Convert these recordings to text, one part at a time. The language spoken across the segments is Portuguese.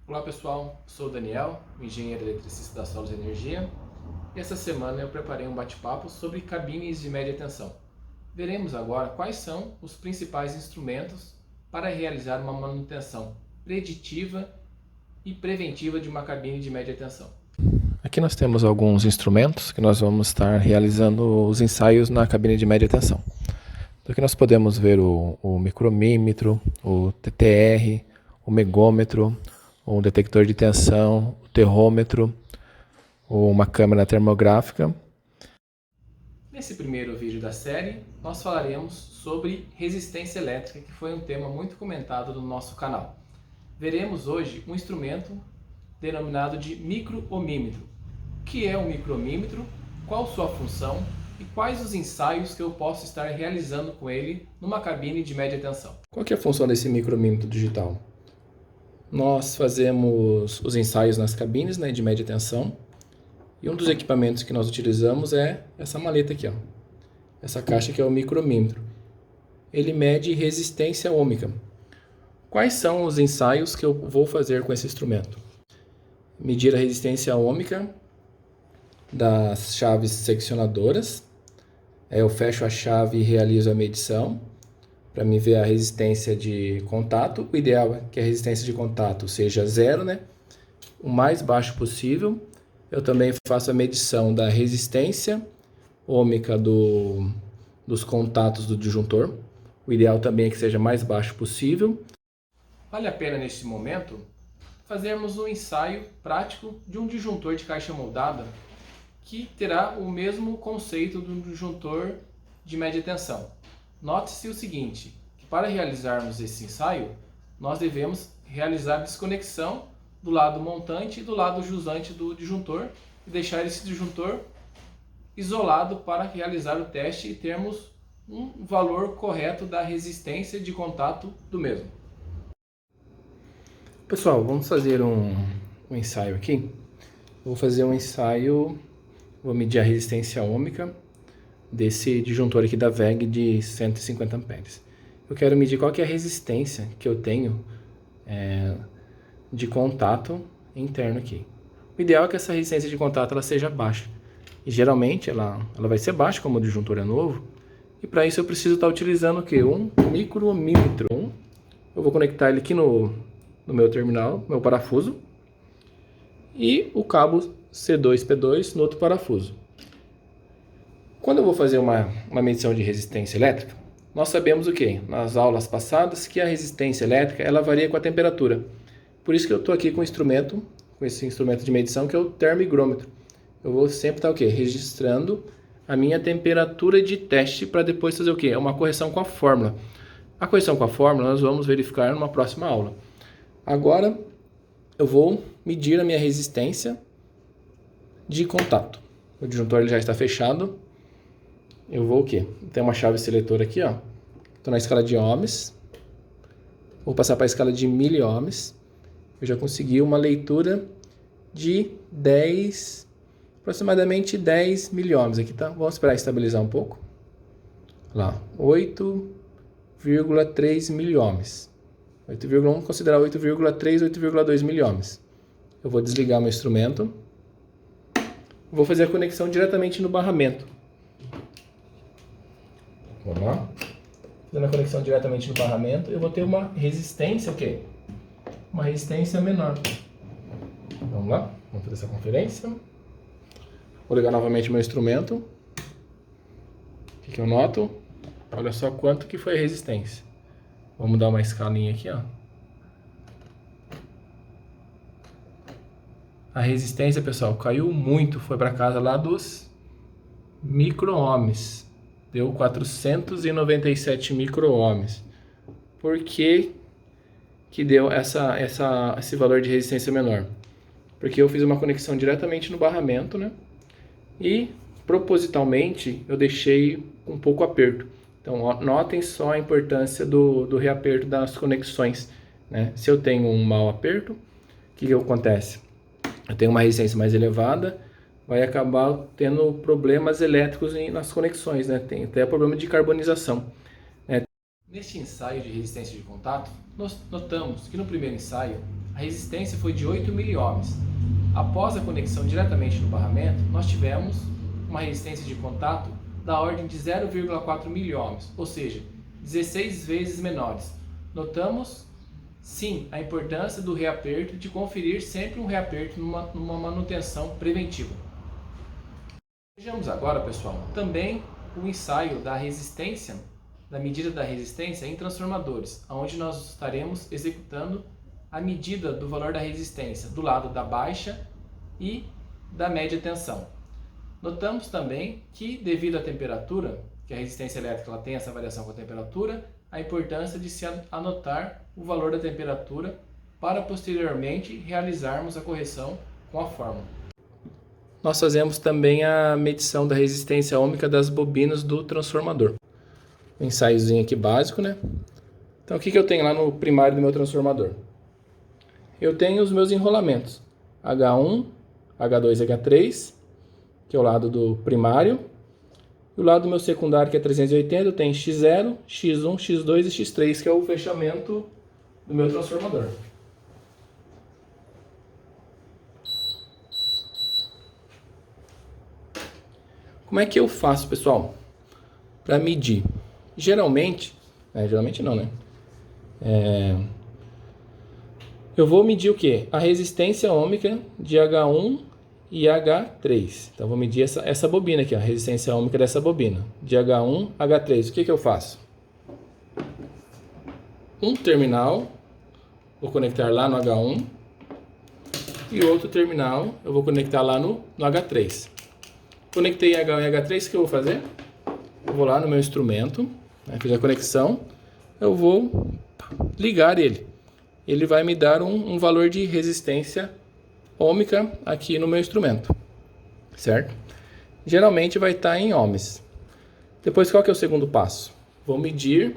Olá pessoal, sou o Daniel, engenheiro eletricista da Solos Energia, e essa semana eu preparei um bate-papo sobre cabines de média tensão. Veremos agora quais são os principais instrumentos para realizar uma manutenção preditiva e preventiva de uma cabine de média tensão. Aqui nós temos alguns instrumentos que nós vamos estar realizando os ensaios na cabine de média tensão. Então aqui nós podemos ver o micromímetro, o TTR, o megômetro, um detector de tensão, o terrômetro, ou uma câmera termográfica. Nesse primeiro vídeo da série, nós falaremos sobre resistência elétrica, que foi um tema muito comentado no nosso canal. Veremos hoje um instrumento denominado de micro-ohmímetro. O que é um micromímetro, qual sua função e quais os ensaios que eu posso estar realizando com ele numa cabine de média tensão. Qual que é a função desse micromímetro digital? Nós fazemos os ensaios nas cabines, de média tensão, e um dos equipamentos que nós utilizamos é essa maleta aqui, essa caixa que é o micromímetro. Ele mede resistência ohmica. Quais são os ensaios que eu vou fazer com esse instrumento? Medir a resistência ohmica das chaves seccionadoras. Eu fecho a chave e realizo a medição para me ver a resistência de contato. O ideal é que a resistência de contato seja zero, o mais baixo possível. Eu também faço a medição da resistência ohmica dos contatos do disjuntor. O ideal também é que seja mais baixo possível. Vale a pena, neste momento, fazermos um ensaio prático de um disjuntor de caixa moldada que terá o mesmo conceito do disjuntor de média tensão. Note-se o seguinte, que para realizarmos esse ensaio, nós devemos realizar a desconexão do lado montante e do lado jusante do disjuntor e deixar esse disjuntor isolado para realizar o teste e termos um valor correto da resistência de contato do mesmo. Pessoal, vamos fazer um ensaio aqui. Vou fazer um ensaio, vou medir a resistência ohmica desse disjuntor aqui da WEG de 150 amperes. Eu quero medir qual que é a resistência que eu tenho de contato interno aqui. O ideal é que essa resistência de contato ela seja baixa. E geralmente ela vai ser baixa, como o disjuntor é novo. E para isso eu preciso estar utilizando o quê? Um micro-ohmímetro. Eu vou conectar ele aqui no meu terminal, meu parafuso. E o cabo C2P2 no outro parafuso. Quando eu vou fazer uma medição de resistência elétrica, nós sabemos o quê? Nas aulas passadas, que a resistência elétrica ela varia com a temperatura. Por isso que eu estou aqui com esse instrumento de medição que é o termigrômetro. Eu vou sempre estar o quê? Registrando a minha temperatura de teste para depois fazer o quê? Uma correção com a fórmula. A correção com a fórmula nós vamos verificar numa próxima aula. Agora eu vou medir a minha resistência de contato. O disjuntor ele já está fechado. Eu vou o quê? Tem uma chave seletora aqui, Estou na escala de ohms. Vou passar para a escala de miliohms. Eu já consegui uma leitura de aproximadamente 10 miliohms aqui, tá? Vamos esperar estabilizar um pouco. Lá, 8,3 miliohms. 8,1, considerar 8,3, 8,2 miliohms. Eu vou desligar meu instrumento. Vou fazer a conexão diretamente no barramento. Vamos lá. Fazendo a conexão diretamente no barramento, eu vou ter uma resistência, o quê? Uma resistência menor. Vamos lá, vamos fazer essa conferência. Vou ligar novamente meu instrumento. O que eu noto? Olha só quanto que foi a resistência. Vamos dar uma escalinha aqui, A resistência, pessoal, caiu muito. Foi para casa lá dos micro-ohms. Deu 497 micro-ohms. Por que deu esse valor de resistência menor? Porque eu fiz uma conexão diretamente no barramento, E propositalmente eu deixei um pouco aperto. Então notem só a importância do reaperto das conexões, Se eu tenho um mau aperto, o que acontece? Eu tenho uma resistência mais elevada, vai acabar tendo problemas elétricos nas conexões, Tem até problema de carbonização. Neste ensaio de resistência de contato, nós notamos que no primeiro ensaio a resistência foi de 8 miliohms. Após a conexão diretamente no barramento, nós tivemos uma resistência de contato da ordem de 0,4 miliohms, ou seja, 16 vezes menores. Notamos, sim, a importância do reaperto, de conferir sempre um reaperto numa manutenção preventiva. Vejamos agora, pessoal, também o ensaio da resistência, da medida da resistência em transformadores, onde nós estaremos executando a medida do valor da resistência do lado da baixa e da média tensão. Notamos também que, devido à temperatura, que a resistência elétrica ela tem essa variação com a temperatura, a importância de se anotar o valor da temperatura para posteriormente realizarmos a correção com a fórmula. Nós fazemos também a medição da resistência ohmica das bobinas do transformador. Um ensaiozinho aqui básico, né? Então, o que eu tenho lá no primário do meu transformador? Eu tenho os meus enrolamentos, H1, H2 e H3, que é o lado do primário. E o lado do meu secundário, que é 380, eu tenho X0, X1, X2 e X3, que é o fechamento do meu transformador. Como é que eu faço, pessoal, para medir? Geralmente não, né? Eu vou medir o quê? A resistência ohmica de H1 e H3. Então, vou medir essa bobina aqui, a resistência ohmica dessa bobina, de H1, H3. O que eu faço? Um terminal, vou conectar lá no H1, e outro terminal, eu vou conectar lá no H3. Conectei H1 e H3, o que eu vou fazer? Eu vou lá no meu instrumento, né, fiz a conexão, eu vou ligar ele. Ele vai me dar um valor de resistência ohmica aqui no meu instrumento, certo? Geralmente vai estar em ohms. Depois, qual que é o segundo passo? Vou medir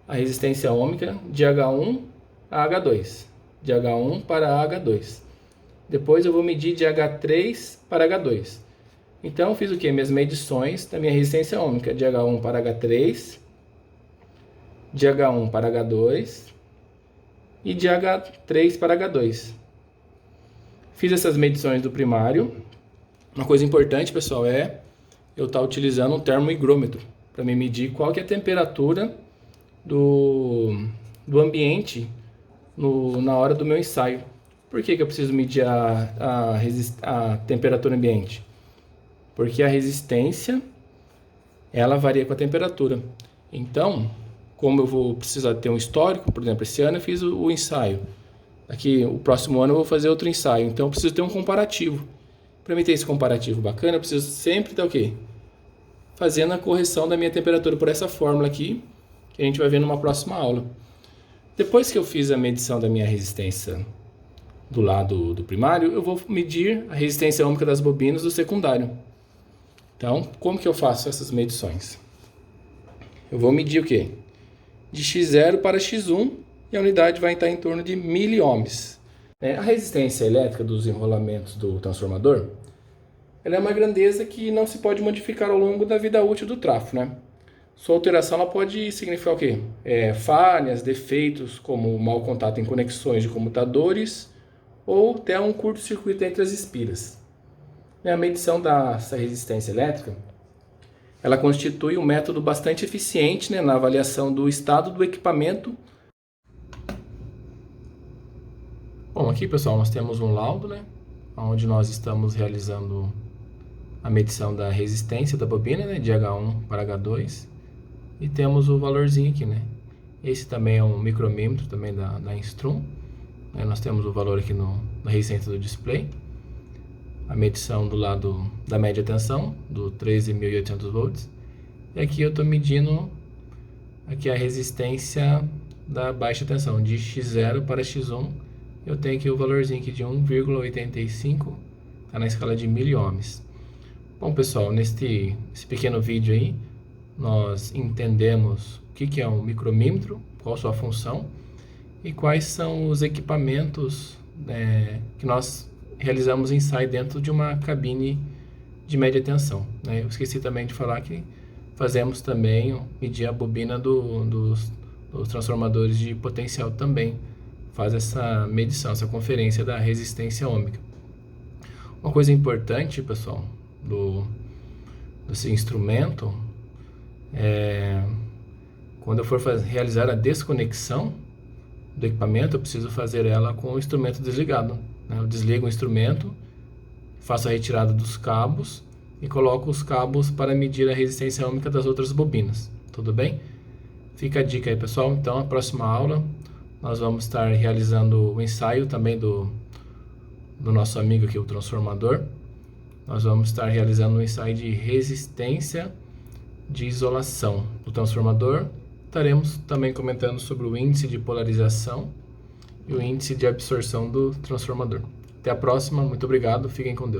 a resistência ohmica de H1 a H2, de H1 para H2. Depois eu vou medir de H3 para H2. Então eu fiz o que? Minhas medições da minha resistência ohmica de H1 para H3, de H1 para H2 e de H3 para H2. Fiz essas medições do primário. Uma coisa importante, pessoal, é eu estar utilizando um termohigrômetro para me medir qual que é a temperatura do ambiente na hora do meu ensaio. Por que eu preciso medir a temperatura ambiente? Porque a resistência ela varia com a temperatura. Então, como eu vou precisar ter um histórico, por exemplo, esse ano eu fiz o ensaio. Aqui, o próximo ano eu vou fazer outro ensaio. Então, eu preciso ter um comparativo. Para mim ter esse comparativo bacana, eu preciso sempre estar o quê? Fazendo a correção da minha temperatura por essa fórmula aqui, que a gente vai ver numa próxima aula. Depois que eu fiz a medição da minha resistência do lado do primário, eu vou medir a resistência ohmica das bobinas do secundário. Então, como que eu faço essas medições? Eu vou medir o quê? De X0 para X1, e a unidade vai estar em torno de miliohms. A resistência elétrica dos enrolamentos do transformador, ela é uma grandeza que não se pode modificar ao longo da vida útil do trafo, né? Sua alteração ela pode significar o quê? Falhas, defeitos, como mau contato em conexões de comutadores, ou até um curto-circuito entre as espiras. A medição dessa resistência elétrica, ela constitui um método bastante eficiente, né, na avaliação do estado do equipamento. Bom, aqui, pessoal, nós temos um laudo, né, onde nós estamos realizando a medição da resistência da bobina, né, de H1 para H2, e temos o valorzinho aqui, né. Esse também é um micromímetro também da Instrum. Nós temos o valor aqui na resistência do display. A medição do lado da média tensão, do 13.800 volts. E aqui eu estou medindo aqui a resistência da baixa tensão, de X0 para X1. Eu tenho aqui o valorzinho aqui de 1,85, está na escala de miliohms. Bom, pessoal, nesse pequeno vídeo aí, nós entendemos o que é um micromímetro, qual sua função e quais são os equipamentos que nós realizamos ensaio dentro de uma cabine de média tensão. Eu esqueci também de falar que fazemos também medir a bobina dos transformadores de potencial também. faz essa medição, essa conferência da resistência ômica. Uma coisa importante, pessoal, desse instrumento quando eu for realizar a desconexão do equipamento, eu preciso fazer ela com o instrumento desligado, né? Eu desligo o instrumento, faço a retirada dos cabos e coloco os cabos para medir a resistência ômica das outras bobinas. Tudo bem? Fica a dica aí, pessoal. Então, a próxima aula nós vamos estar realizando o ensaio também do nosso amigo aqui, o transformador. Nós vamos estar realizando um ensaio de resistência de isolação do transformador. Estaremos também comentando sobre o índice de polarização e o índice de absorção do transformador. Até a próxima, muito obrigado, fiquem com Deus.